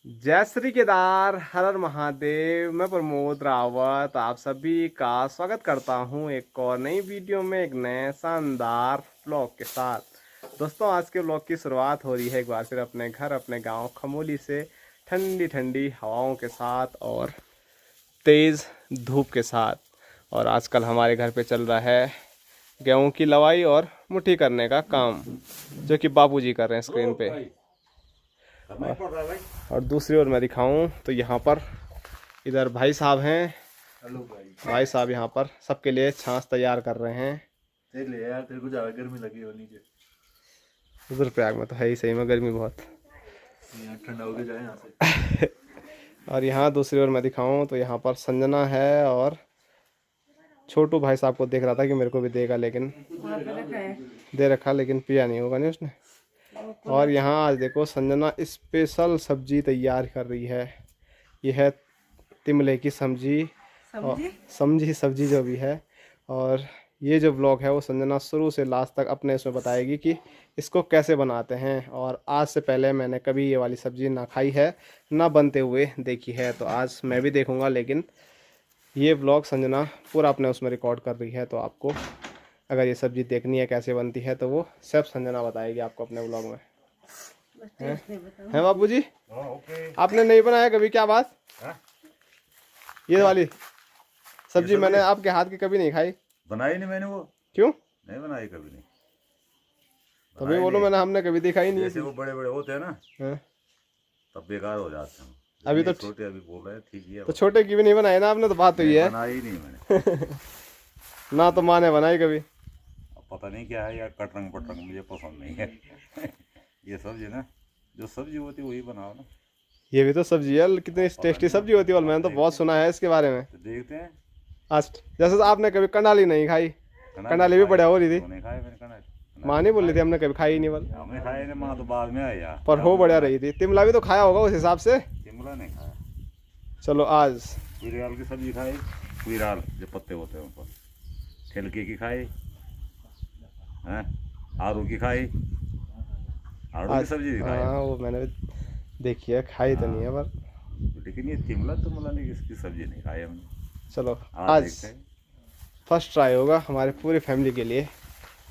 जय श्री केदार, हर हर महादेव। मैं प्रमोद रावत आप सभी का स्वागत करता हूं एक और नई वीडियो में, एक नए शानदार व्लॉग के साथ। दोस्तों, आज के व्लॉग की शुरुआत हो रही है एक बार फिर अपने घर, अपने गांव खमोली से, ठंडी ठंडी हवाओं के साथ और तेज़ धूप के साथ। और आजकल हमारे घर पे चल रहा है गेहूं की लवाई और मुट्ठी करने का काम, जो कि बापूजी कर रहे हैं स्क्रीन पे। और दूसरी ओर मैं दिखाऊं तो यहाँ पर इधर भाई साहब हैं। हेलो भाई साहब यहाँ पर सबके लिए छाछ तैयार कर रहे हैं। ले यार, तेरे को ज्यादा गर्मी लगी हो नीचे। रुद्रप्रयाग में तो है ही सही में गर्मी बहुत। यहाँ ठंडा होके जाए यहाँ से। और यहाँ दूसरी ओर मैं दिखाऊं तो यहाँ पर संजना है और छोटू भाई साहब को देख रहा था कि मेरे को भी देगा, लेकिन दे रखा, लेकिन पिया नहीं होगा नहीं उसने। और यहाँ आज देखो संजना स्पेशल सब्जी तैयार कर रही है। यह है तिमले की सब्जी, समझी सब्जी जो भी है। और ये जो ब्लॉग है वो संजना शुरू से लास्ट तक अपने इसमें बताएगी कि इसको कैसे बनाते हैं। और आज से पहले मैंने कभी ये वाली सब्जी ना खाई है, ना बनते हुए देखी है, तो आज मैं भी देखूंगा। लेकिन ये ब्लॉग संजना पूरा अपने उसमें रिकॉर्ड कर रही है, तो आपको अगर ये सब्जी देखनी है कैसे बनती है तो वो सब संजना बताएगी आपको अपने ब्लॉग में। हैं बाबू जी? आपने नहीं बनाया कभी? क्या बात? ये वाली सब्जी मैंने आपके हाथ की कभी नहीं खाई। बनाई नहीं मैंने वो। क्यों नहीं बनाई कभी नहीं। तभी बोलो मैंने, हमने कभी देखा ही नहीं। जैसे वो बड़े बड़े होते हैं ना, हाँ? तब बेकार हो जाते हैं। अभी तो छोटे अभी बोल रहे हैं ठीक है। तो छोटे की भी नहीं बनाई ना आपने, तो बात तो ये है। बनाई नहीं मैंने। ना तो माँ ने बनाई कभी। पता नहीं क्या है यार, कटरंग पटरंग मुझे पसंद नहीं है। ये सब्जी ना, जो सब्जी होती है वही बनाओ ना। ये भी तो सब्जी है, कितनी टेस्टी सब्जी होती है। और मैंने तो बहुत सुना है इसके बारे में। तो देखते हैं आज जैसे आपने कभी कंडाली नहीं खाई, कंडाली भी बढ़िया हो रही थी। नहीं खाए मैंने कंडाली। माँ नहीं बोल रही थी, हमने कभी खाई नहीं बोल, हमने खाए नहीं, माँ तो बाद में आई यार। पर हो बढ़िया रही थी। तिमला भी तो खाया होगा उस हिसाब से। शिमला नहीं खाया। चलो आज कुइराल की सब्जी खाई, कुइराल जो पत्ते होते हैं ऊपर, छिलके की खाई हैं, आलू की खाई, आलू की सब्जी भी खाई। हाँ वो मैंने भी देखी है, खाई तो नहीं है पर। लेकिन ये तिमला तुमला नहीं, इसकी सब्जी नहीं खाई हमने। चलो आज फर्स्ट ट्राई होगा हमारे पूरी फैमिली के लिए,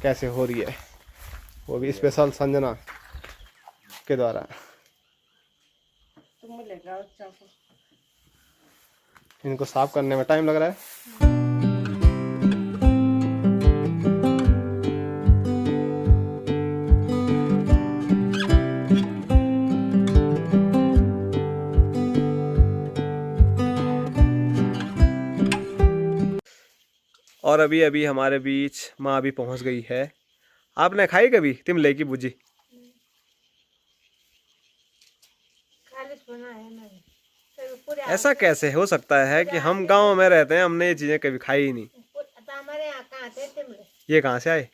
कैसे हो रही है, वो भी स्पेशल संजना के द्वारा। इनको साफ करने में टाइम लग रहा है। और अभी अभी हमारे बीच माँ भी पहुंच गई है। आपने खाई कभी तिमले की भुजी? ऐसा कैसे हो सकता है कि हम गांव में रहते हैं, हमने ये चीजें कभी खाई ही नहीं। ये कहाँ से आए?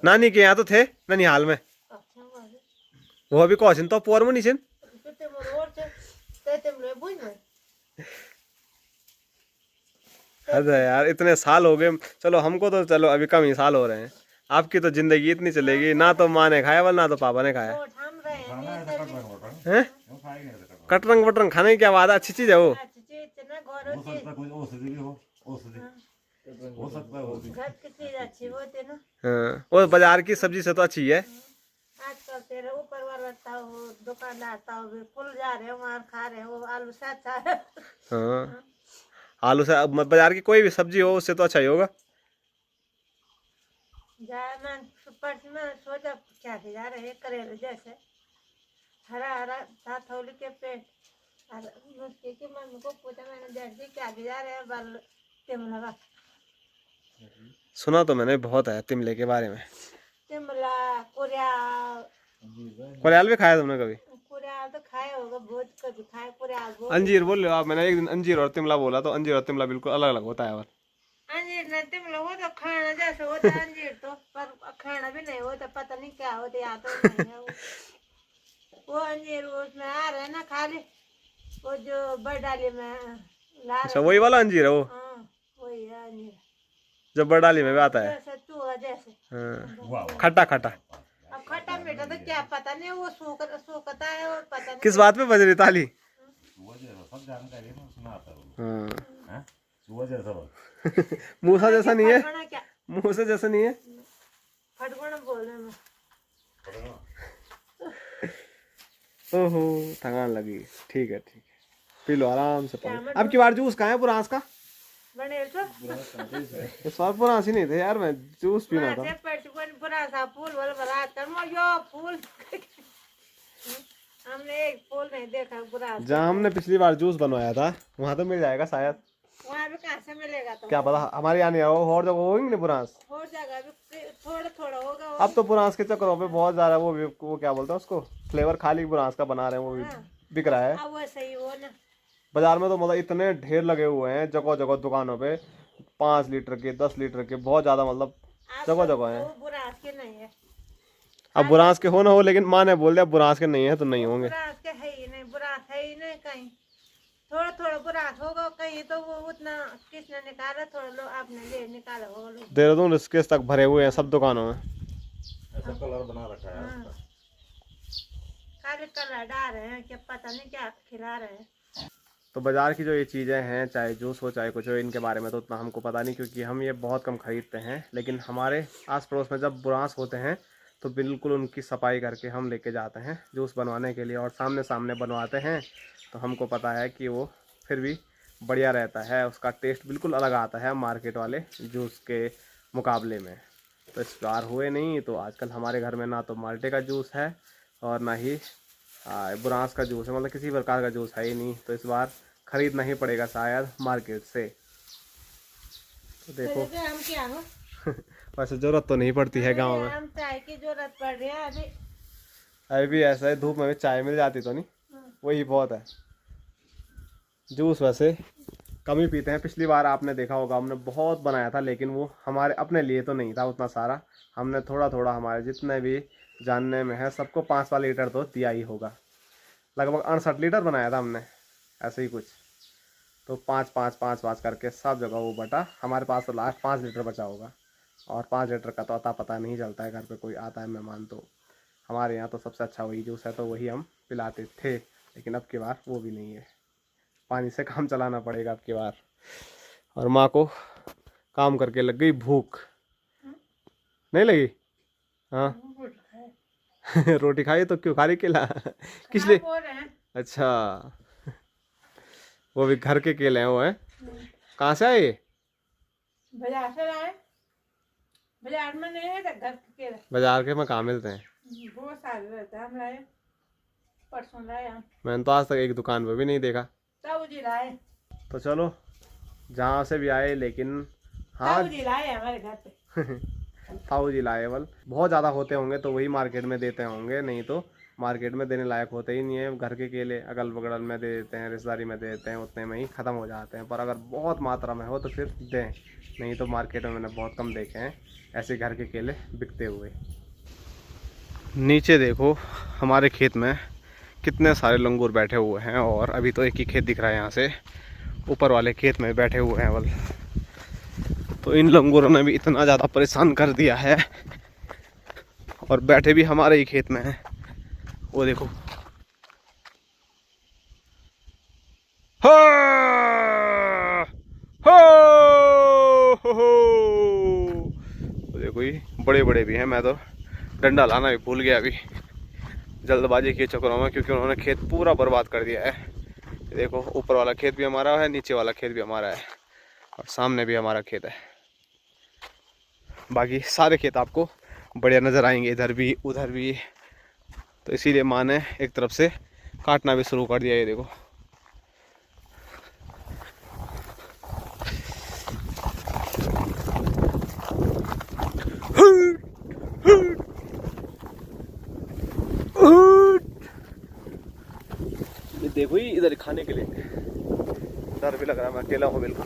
नानी के यहाँ तो थे ननिहाल में। वो अभी कौन तो पोर में नीचे। अरे यार इतने साल हो गए। चलो हमको तो चलो अभी कम ही साल हो रहे हैं। आपकी तो जिंदगी इतनी चलेगी, ना तो माँ ने खाया ना तो पापा ने खाया है। कटरंग वटरंग खाने की क्या बात है, अच्छी चीज है वो। हाँ, वो बाजार की सब्जी से तो अच्छी है। आजकल तेरे ऊपर वाला दुकानदार फुल जा रहे हो, वहाँ खा रहे हो आलू साथ। हाँ आलू से बाजार की कोई भी सब्जी हो उससे तो अच्छा ही होगा। सोचा क्या जा रहे करेले जैसे हरा हरा था, थोड़ी के पेट। की मम्मी को पूछा मैंने, जैसे क्या जा रहे हैं बल तिमला। सुना तो मैंने बहुत है तिमले के बारे में। तिमला कुरियाल, कुरियाल भी खाया तुमने कभी? कुरियाल तो खाए होगा, बहुत कभी खाए कुरियाल। अंजीर बोल रहे हो आप? मैंने एक दिन अंजीर और तिमला बोला तो अंजीर और तिमला बिल्कुल अलग अलग होता है। और अंजीर न तिमला वो तो खाना जैसे होता है अंजीर तो, पर खाना भी नहीं होता, पता नहीं क्या होता या तो नहीं है वो अंजीर उसमें आ रहे ना खाली, वो जो बरडाली में ला। अच्छा वही वाला अंजीर है वो? हाँ वही है अंजीर जो बरडाली में भी आता है। जैसे चूहा जैसे। हाँ खट्टा खट्टा। अब खट्टा बेटा तो क्या पता नहीं वो सूखता है और पता नहीं किस बात पे बज रही ताली? सब जानकारी है, सुना आता हूँ। हाँ हैं? सुबह जैसा बस। मूसा जैसा नहीं है, फटफड़ा क्या मूसा जैसा नहीं है। फटफड़ा बोल रहे हैं ओहो थकान लगी। ठीक है ठीक है, पी लो आराम से पानी। अब की बार जूस कहाँ है बुरांस का? बने तो इस बार बुरांस ही नहीं थे यार, मैं जूस पीना था। पूरा सा फूल वाला बरात कर यो फूल हमने एक फूल नहीं देखा बुरा जहाँ हमने पिछली बार जूस बनवाया था वहाँ तो मिल जाएगा शायद, वहाँ भी कहाँ से मिलेगा तो क्या पता हमारे यहाँ नहीं आओ और जगह होंगे ना बुरांस। और जगह भी थोड़ा थोड़ा होगा अब तो बुरांस के चक्करों पे बहुत ज्यादा वो क्या बोलते हैं उसको, फ्लेवर खाली बुरांस का बना रहे हैं, वो भी बिक रहा है। अब वैसे ही हो ना बाजार में तो मतलब इतने ढेर लगे हुए हैं जगह जगह दुकानों पे, 5 लीटर के 10 लीटर के बहुत ज्यादा, मतलब जगह जगह है। वो बुरास के नहीं है, अब बुरांस के हो ना हो, लेकिन माँ ने बोल दिया बुरांस के नहीं है तो नहीं होंगे। बुरास के है ही नहीं, बुरास है ही नहीं कहीं, थोड़ा थोड़ा बुरास होगा कहीं तो वो उतना किसने निकाला, थोड़ा लो आपने ले निकाला वो लोग। देहरादून ऋषिकेश तक भरे हुए हैं सब दुकानों में। ऐसा कलर बना रखा है हाँ। उसका। खाली कलर डाल रहे हैं कि पता नहीं क्या खिला रहे हैं। तो बाजार की जो ये चीज़ें हैं, चाहे जूस हो चाहे कुछ हो, इनके बारे में तो उतना हमको पता नहीं, क्योंकि हम ये बहुत कम खरीदते हैं। लेकिन हमारे आस पड़ोस में जब बुरांस होते हैं तो बिल्कुल उनकी सफाई करके हम लेके जाते हैं जूस बनवाने के लिए, और सामने सामने बनवाते हैं तो हमको पता है कि वो फिर भी बढ़िया रहता है, उसका टेस्ट बिल्कुल अलग आता है मार्केट वाले जूस के मुकाबले में। तो इस बार हुए नहीं, तो आजकल हमारे घर में ना तो माल्टे का जूस है और ना ही बुरांस का जूस है, मतलब किसी प्रकार का जूस है ही नहीं। तो इस बार खरीदना ही पड़ेगा शायद मार्केट से। तो देखो हम क्या हो वैसे ज़रूरत तो नहीं पड़ती है गांव में, हम चाय की जरूरत पड़ रही है अभी। अभी भी ऐसा है, धूप में भी चाय मिल जाती तो नहीं, वही बहुत है। जूस वैसे कम ही पीते हैं। पिछली बार आपने देखा होगा हमने बहुत बनाया था, लेकिन वो हमारे अपने लिए तो नहीं था उतना सारा, हमने थोड़ा थोड़ा हमारे जितने भी जानने में है सबको 5 लीटर तो दिया ही होगा। लगभग 68 लीटर बनाया था हमने, ऐसे ही कुछ। तो 5 करके सब जगह वो बटा, हमारे पास तो लास्ट 5 लीटर बचा होगा। और 5 लीटर का तो अता पता नहीं चलता है, घर पे कोई आता है मेहमान तो हमारे यहाँ तो सबसे अच्छा वही जूस है, तो वही हम पिलाते थे। लेकिन अब की बार वो भी नहीं है, पानी से काम चलाना पड़ेगा अब की बार। और माँ को काम करके लग गई भूख, नहीं लगी? हाँ रोटी खाई तो क्यों खा रही केला? किस लिए? अच्छा वो भी घर के केले हैं वो हैं। कहाँ से आए ये? बाजार से लाए, बाजार में नहीं है घर के केले, बाजार के में कहाँ मिलते हैं? बहुत सारे रहते हैं, हम लाए परसों लाए हम। मैंने तो आज तक एक दुकान पर भी नहीं देखा। ताऊ जी लाए, तो चलो जहाँ से भी आए, लेकिन हाँ ताऊ जी लाए हमारे घर पे। ताऊ जी लाए बल बहुत ज़्यादा होते होंगे तो वही मार्केट में देते होंगे, नहीं तो मार्केट में देने लायक होते ही नहीं है। घर के केले अगल बगल में दे देते हैं, रिश्तेदारी में दे देते हैं, उतने में ही ख़त्म हो जाते हैं। पर अगर बहुत मात्रा में हो तो फिर दें, नहीं तो मार्केट में मैंने बहुत कम देखे हैं ऐसे घर के केले बिकते हुए। नीचे देखो हमारे खेत में कितने सारे लंगूर बैठे हुए हैं, और अभी तो एक ही खेत दिख रहा है यहाँ से, ऊपर वाले खेत में बैठे हुए हैं बल। तो इन लंगूरों ने भी इतना ज़्यादा परेशान कर दिया है, और बैठे भी हमारे ही खेत में हैं। वो देखो हो हो। वो देखो ये बड़े बड़े भी हैं, मैं तो डंडा लाना भी भूल गया अभी जल्दबाजी के चक्करों में, क्योंकि उन्होंने खेत पूरा बर्बाद कर दिया है। देखो ऊपर वाला खेत भी हमारा है, नीचे वाला खेत भी हमारा है, और सामने भी हमारा खेत है। बाकी सारे खेत आपको बढ़िया नज़र आएंगे, इधर भी उधर भी। तो इसीलिए माँ ने एक तरफ से काटना भी शुरू कर दिया। ये देखो ये देखो ही इधर खाने के लिए डर भी लग रहा है, मैं अकेला हूँ बिल्कुल।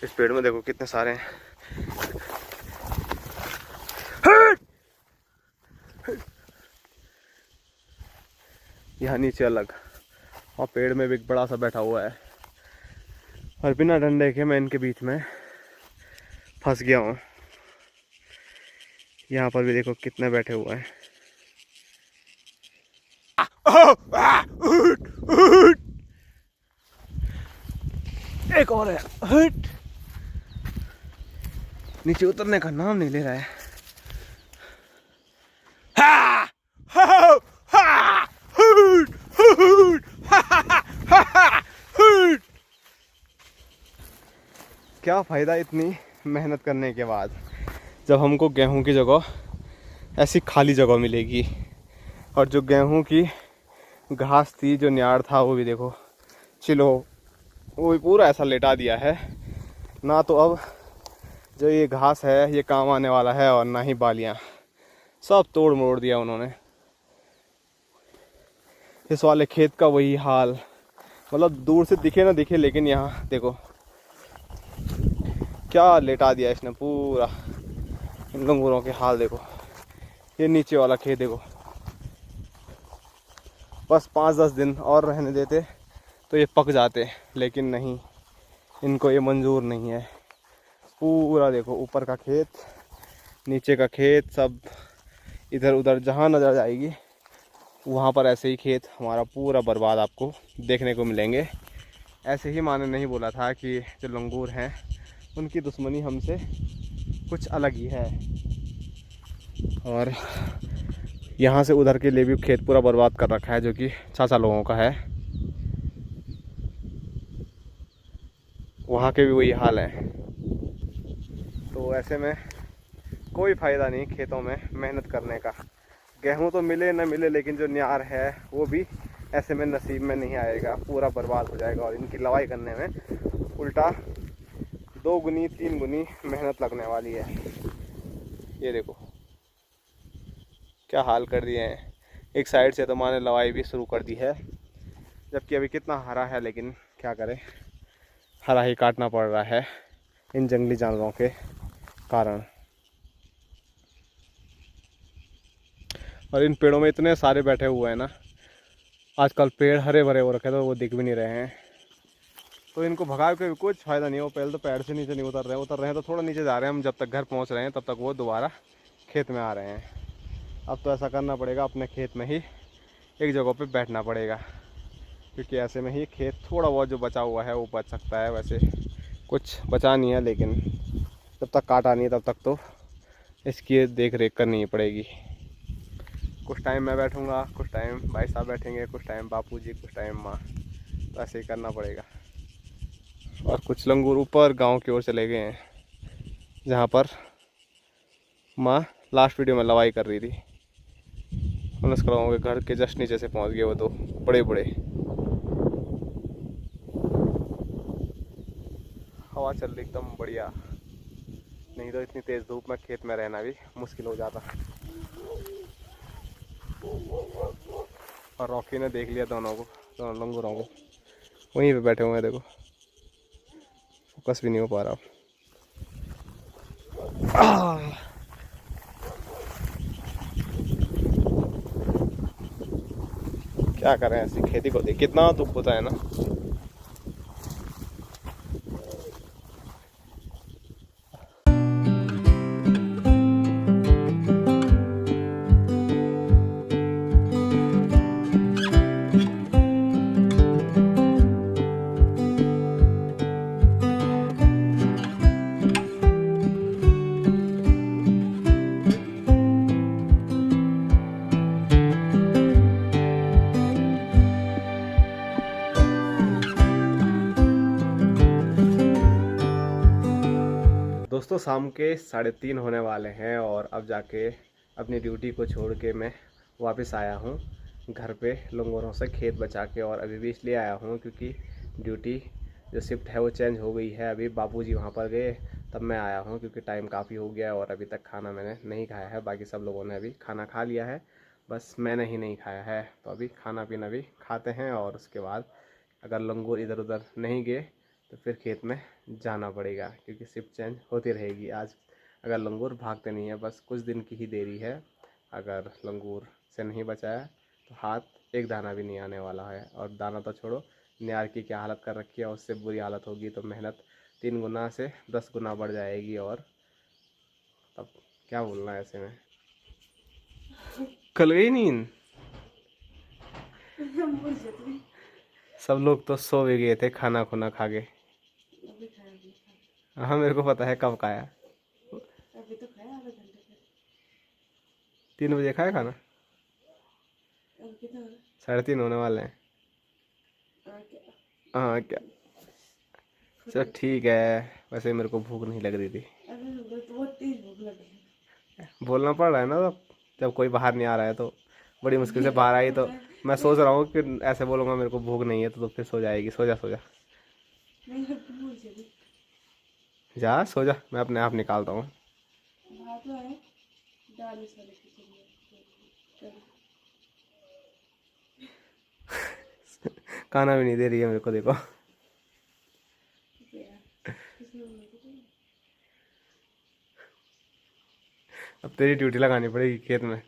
इस पेड़ में देखो कितने सारे हैं। यहाँ नीचे अलग, और पेड़ में भी एक बड़ा सा बैठा हुआ है, और बिना डंडे के मैं इनके बीच में फंस गया हूँ। यहाँ पर भी देखो कितने बैठे हुए हैं। एक और है, हट। नीचे उतरने का नाम नहीं ले रहा है। क्या फायदा इतनी मेहनत करने के बाद जब हमको गेहूं की जगह ऐसी खाली जगह मिलेगी। और जो गेहूं की घास थी, जो न्याड़ था, वो भी देखो चिलो, वो भी पूरा ऐसा लेटा दिया है ना। तो अब जो ये घास है ये काम आने वाला है, और ना ही बालियाँ, सब तोड़ मरोड़ दिया उन्होंने। इस वाले खेत का वही हाल, मतलब दूर से दिखे ना दिखे, लेकिन यहाँ देखो क्या लेटा दिया इसने पूरा। इन लंगूरों के हाल देखो। ये नीचे वाला खेत देखो, बस 5-10 दिन और रहने देते तो ये पक जाते, लेकिन नहीं, इनको ये मंजूर नहीं है। पूरा देखो ऊपर का खेत, नीचे का खेत, सब इधर उधर जहाँ नज़र जाएगी वहाँ पर ऐसे ही खेत हमारा पूरा बर्बाद आपको देखने को मिलेंगे। ऐसे ही माँ ने नहीं बोला था कि जो लंगूर हैं उनकी दुश्मनी हमसे कुछ अलग ही है। और यहाँ से उधर के लिए भी खेत पूरा बर्बाद कर रखा है, जो कि चाचा लोगों का है। वहाँ के भी वही हाल है। तो ऐसे में कोई फ़ायदा नहीं खेतों में मेहनत करने का। गेहूं तो मिले न मिले, लेकिन जो न्यार है वो भी ऐसे में नसीब में नहीं आएगा, पूरा बर्बाद हो जाएगा। और इनकी लवाई करने में उल्टा 2 गुनी 3 गुनी मेहनत लगने वाली है। ये देखो क्या हाल कर दिए हैं। एक साइड से तो माँ ने लवाई भी शुरू कर दी है, जबकि अभी कितना हरा है, लेकिन क्या करें, हरा ही काटना पड़ रहा है इन जंगली जानवरों के कारण। और इन पेड़ों में इतने सारे बैठे हुए हैं ना, आजकल पेड़ हरे भरे हो रखे तो वो दिख भी नहीं रहे हैं। तो इनको भगा के कुछ फ़ायदा नहीं हो। पहले तो पेड़ से नीचे नहीं उतर रहे हैं तो थोड़ा नीचे जा रहे हैं हम। जब तक घर पहुंच रहे हैं तब तक वो दोबारा खेत में आ रहे हैं। अब तो ऐसा करना पड़ेगा, अपने खेत में ही एक जगह पे बैठना पड़ेगा, क्योंकि ऐसे में ही खेत थोड़ा बहुत जो बचा हुआ है वो बच सकता है। वैसे कुछ बचा नहीं है, लेकिन जब तक काटा नहीं तब तक तो इसकी देख रेख करनी पड़ेगी। कुछ टाइम मैं बैठूंगा, कुछ टाइम भाई साहब बैठेंगे, कुछ टाइम बापूजी, कुछ टाइम माँ, तो ऐसे ही करना पड़ेगा। और कुछ लंगूर ऊपर गांव की ओर चले गए हैं, जहाँ पर माँ लास्ट वीडियो में लवाई कर रही थी। उन्नीस करोड़ के घर के जस्ट नीचे से पहुँच गए वो दो बड़े बड़े। हवा चल रही एकदम बढ़िया, नहीं तो इतनी तेज़ धूप में खेत में रहना भी मुश्किल हो जाता। और रॉकी ने देख लिया दोनों लंगूरों को, वहीं पे बैठे हुए हैं। देखो फोकस भी नहीं हो पा रहा। क्या करें, ऐसी खेती को देख कितना दुख होता है ना। दोस्तों शाम के 3:30 होने वाले हैं, और अब जाके अपनी ड्यूटी को छोड़ के मैं वापस आया हूँ घर पे लंगूरों से खेत बचा के। और अभी भी इसलिए आया हूँ क्योंकि ड्यूटी जो शिफ्ट है वो चेंज हो गई है। अभी बापूजी वहाँ पर गए तब मैं आया हूँ, क्योंकि टाइम काफ़ी हो गया है और अभी तक खाना मैंने नहीं खाया है। बाकी सब लोगों ने अभी खाना खा लिया है, बस मैंने ही नहीं खाया है। तो अभी खाना पीना भी खाते हैं, और उसके बाद अगर लंगूर इधर उधर नहीं गए तो फिर खेत में जाना पड़ेगा, क्योंकि शिफ्ट चेंज होती रहेगी। आज अगर लंगूर भागते नहीं है, बस कुछ दिन की ही देरी है। अगर लंगूर से नहीं बचाया तो हाथ एक दाना भी नहीं आने वाला है। और दाना तो छोड़ो, न्यार की क्या हालत कर रखी है, उससे बुरी हालत होगी तो मेहनत 3 गुना से 10 गुना बढ़ जाएगी। और तब क्या बोलना है ऐसे में, कल गई नींद। सब लोग तो सो भी गए थे खाना खुना खा के। हाँ मेरे को पता है कब खाया। अभी तो खाया आधे घंटे पहले। 3 बजे खाया खाना, अब कितना 3:30 होने वाले हैं। हाँ क्या, चलो ठीक है। वैसे मेरे को भूख नहीं लग रही थी। अभी तो बहुत तेज भूख लग रही है। बोलना पड़ रहा है ना, जब कोई बाहर नहीं आ रहा है तो बड़ी मुश्किल से बाहर आई। तो मैं सोच रहा हूँ कि ऐसे बोलूँगा मेरे को भूख नहीं है तो फिर सो जाएगी। सो जा सो जा, नहीं तो भूल चली। जा सो जा, मैं अपने आप निकालता हूँ। बात तो है दाल इस वाले किचन में। खाना भी नहीं दे रही है मेरे को, देखो। अब तेरी ड्यूटी लगानी पड़ेगी खेत में।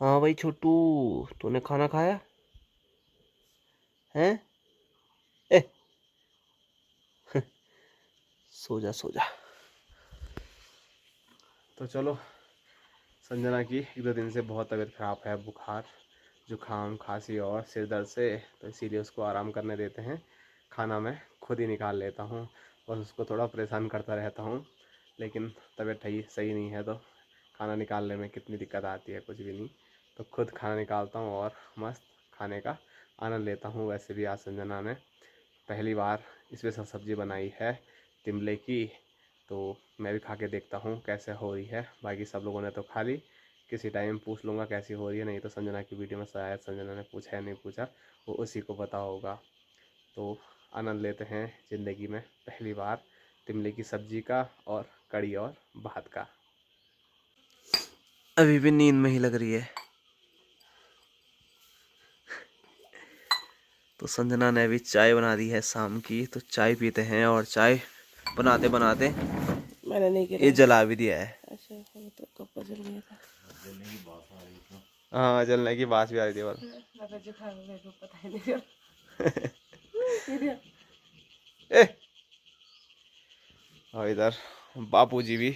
हाँ भाई छोटू, तूने खाना खाया है? ए सो जा सो जा। तो चलो, संजना की 1-2 दिन से बहुत तबीयत ख़राब है, बुखार जुकाम खांसी और सिर दर्द से, तो इसीलिए उसको आराम करने देते हैं। खाना मैं खुद ही निकाल लेता हूँ, बस उसको थोड़ा परेशान करता रहता हूँ। लेकिन तबीयत सही नहीं है तो खाना निकालने में कितनी दिक्कत आती है, कुछ भी नहीं। तो खुद खाना निकालता हूँ और मस्त खाने का आनंद लेता हूँ। वैसे भी आज संजना ने पहली बार स्पेशल सब्ज़ी बनाई है तिमले की, तो मैं भी खा के देखता हूँ कैसे हो रही है। बाकी सब लोगों ने तो खा ली, किसी टाइम पूछ लूँगा कैसी हो रही है। नहीं तो संजना की वीडियो में शायद संजना ने पूछा या नहीं पूछा, वो उसी को पता होगा। तो आनंद लेते हैं ज़िंदगी में पहली बार तिमले की सब्ज़ी का और कड़ी और भात का। अभी भी नींद में ही लग रही है। तो संजना ने अभी चाय बना दी है शाम की, तो चाय पीते हैं। और चाय बनाते बनाते मैंने नहीं ये जला भी दिया है। अच्छा तो कब जल गया था। हाँ जलने की बात भी आ रही थी। और मगर जो खा मेरे को पता ही नहीं। ए और इधर बापूजी भी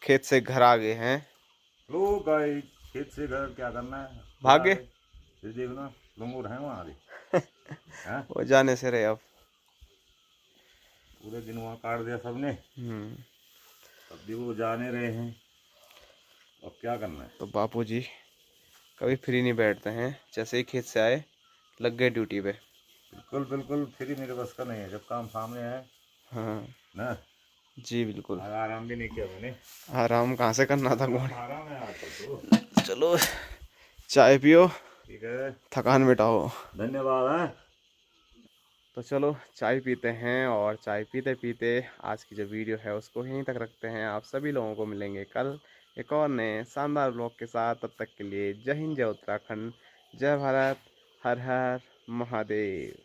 खेत से घर आ गए हैं। लो गाइस, खेत से घर क्या करना है, भागे फिर देखना लंगूर है वहाँ भी। हैं? वो जाने से रहे अब। पूरे दिन वहाँ काट दिया सबने, अब भी वो जाने रहे हैं। अब क्या करना है। तो बापूजी कभी फ्री नहीं बैठते हैं, जैसे ही खेत से आए लग गए ड्यूटी पे। बिल्कुल बिल्कुल फ्री मेरे बस का नहीं है, जब काम सामने है हाँ ना। जी बिल्कुल। आराम भी नहीं किया मैंने। आराम कहाँ से करना था गोड़। आराम है आज तो। चलो चाय पियो, ठीक है, थकान मिटाओ। धन्यवाद है। तो चलो चाय पीते हैं। और चाय पीते पीते आज की जो वीडियो है उसको यहीं तक रखते हैं। आप सभी लोगों को मिलेंगे कल एक और नए शानदार ब्लॉग के साथ। तब तक के लिए जय हिंद, जय उत्तराखंड, जय भारत, हर हर महादेव।